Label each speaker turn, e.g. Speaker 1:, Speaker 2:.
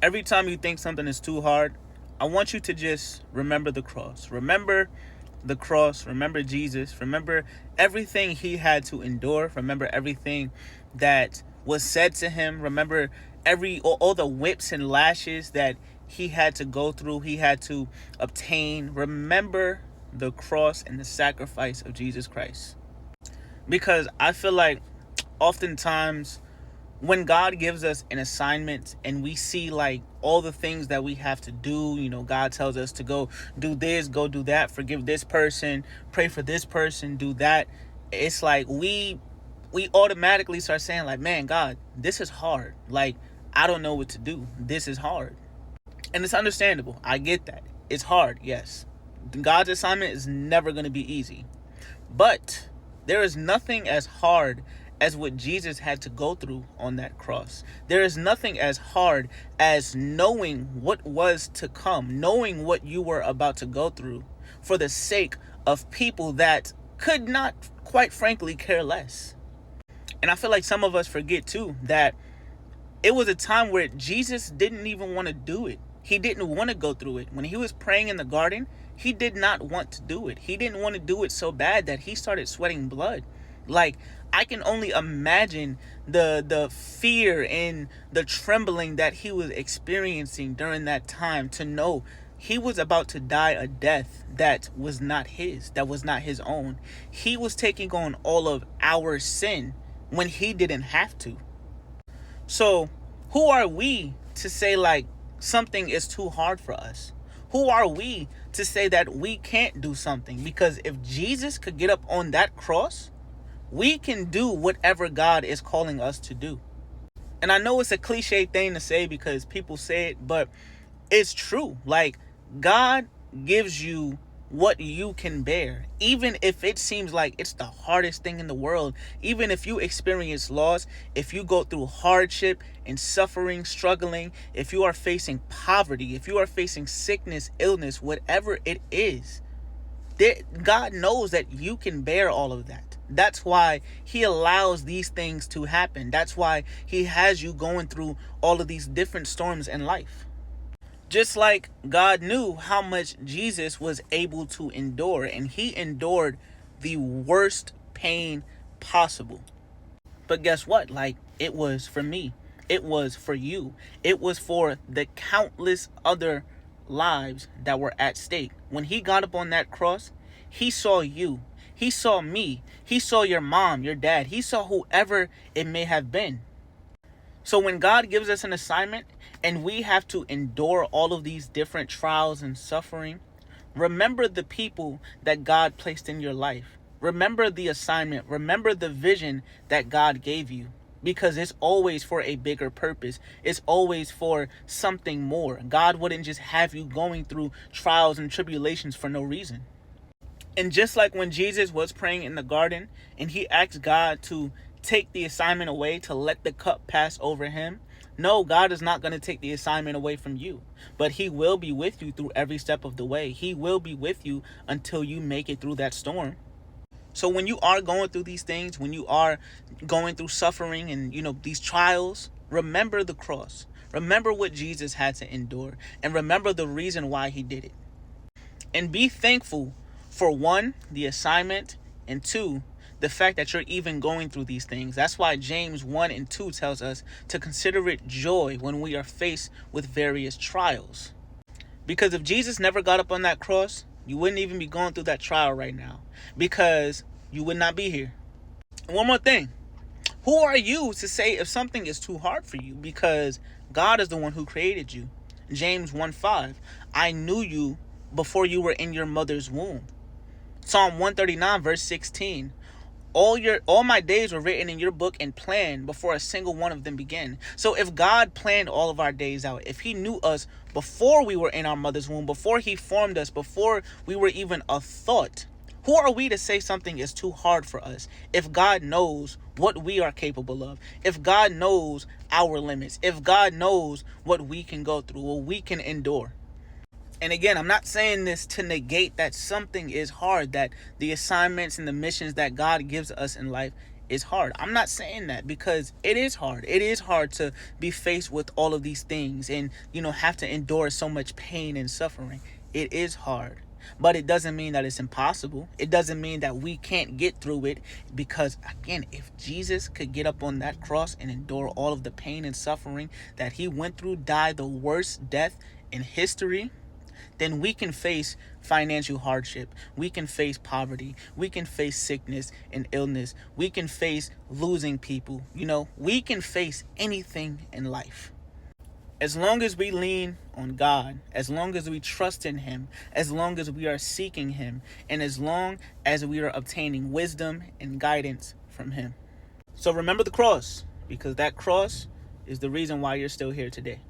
Speaker 1: Every time you think something is too hard, I want you to just remember the cross. Remember the cross. Remember Jesus. Remember everything he had to endure. Remember everything that was said to him. Remember all the whips and lashes that he had to go through, he had to obtain. Remember the cross and the sacrifice of Jesus Christ. Because I feel like oftentimes when God gives us an assignment and we see like all the things that we have to do, God tells us to go do this, go do that, forgive this person, pray for this person, do that. It's like we automatically start saying like, man, God, this is hard. Like, I don't know what to do. This is hard. And it's understandable. I get that. It's hard, yes. God's assignment is never going to be easy. But there is nothing as hard as what Jesus had to go through on that cross. There is nothing as hard as knowing what was to come, knowing what you were about to go through for the sake of people that could not, quite frankly, care less. And I feel like some of us forget too that it was a time where Jesus didn't even want to do it. He didn't want to go through it. When he was praying in the garden, he did not want to do it. He didn't want to do it so bad that he started sweating blood. Like, I can only imagine the fear and the trembling that he was experiencing during that time, to know he was about to die a death that was not his, that was not his own. He was taking on all of our sin when he didn't have to. So who are we to say like something is too hard for us? Who are we to say that we can't do something? Because if Jesus could get up on that cross, we can do whatever God is calling us to do. And I know it's a cliche thing to say because people say it, but it's true. Like, God gives you what you can bear, even if it seems like it's the hardest thing in the world. Even if you experience loss, if you go through hardship and suffering, struggling, if you are facing poverty, if you are facing sickness, illness, whatever it is, God knows that you can bear all of that. That's why he allows these things to happen. That's why he has you going through all of these different storms in life. Just like God knew how much Jesus was able to endure, and he endured the worst pain possible. But guess what? Like, it was for me. It was for you. It was for the countless other lives that were at stake. When he got up on that cross, he saw you. He saw me. He saw your mom, your dad. He saw whoever it may have been. So when God gives us an assignment and we have to endure all of these different trials and suffering, remember the people that God placed in your life. Remember the assignment. Remember the vision that God gave you, because it's always for a bigger purpose. It's always for something more. God wouldn't just have you going through trials and tribulations for no reason. And just like when Jesus was praying in the garden and he asked God to take the assignment away, to let the cup pass over him, no, God is not going to take the assignment away from you, but he will be with you through every step of the way. He will be with you until you make it through that storm. So when you are going through these things, when you are going through suffering and, these trials, remember the cross. Remember what Jesus had to endure, and remember the reason why he did it. And be thankful for, one, the assignment, and two, the fact that you're even going through these things. That's why James 1 and 2 tells us to consider it joy when we are faced with various trials. Because if Jesus never got up on that cross, you wouldn't even be going through that trial right now, because you would not be here. And one more thing. Who are you to say if something is too hard for you? Because God is the one who created you. James 1:5, I knew you before you were in your mother's womb. Psalm 139 verse 16, all my days were written in your book and planned before a single one of them began. So if God planned all of our days out, if he knew us before we were in our mother's womb, before he formed us, before we were even a thought, who are we to say something is too hard for us? If God knows what we are capable of, if God knows our limits, if God knows what we can go through, what we can endure. And again, I'm not saying this to negate that something is hard, that the assignments and the missions that God gives us in life is hard. I'm not saying that, because it is hard. It is hard to be faced with all of these things and, have to endure so much pain and suffering. It is hard. But it doesn't mean that it's impossible. It doesn't mean that we can't get through it, because, again, if Jesus could get up on that cross and endure all of the pain and suffering that he went through, die the worst death in history, then we can face financial hardship. We can face poverty. We can face sickness and illness. We can face losing people. We can face anything in life. As long as we lean on God, as long as we trust in him, as long as we are seeking him, and as long as we are obtaining wisdom and guidance from him. So remember the cross, because that cross is the reason why you're still here today.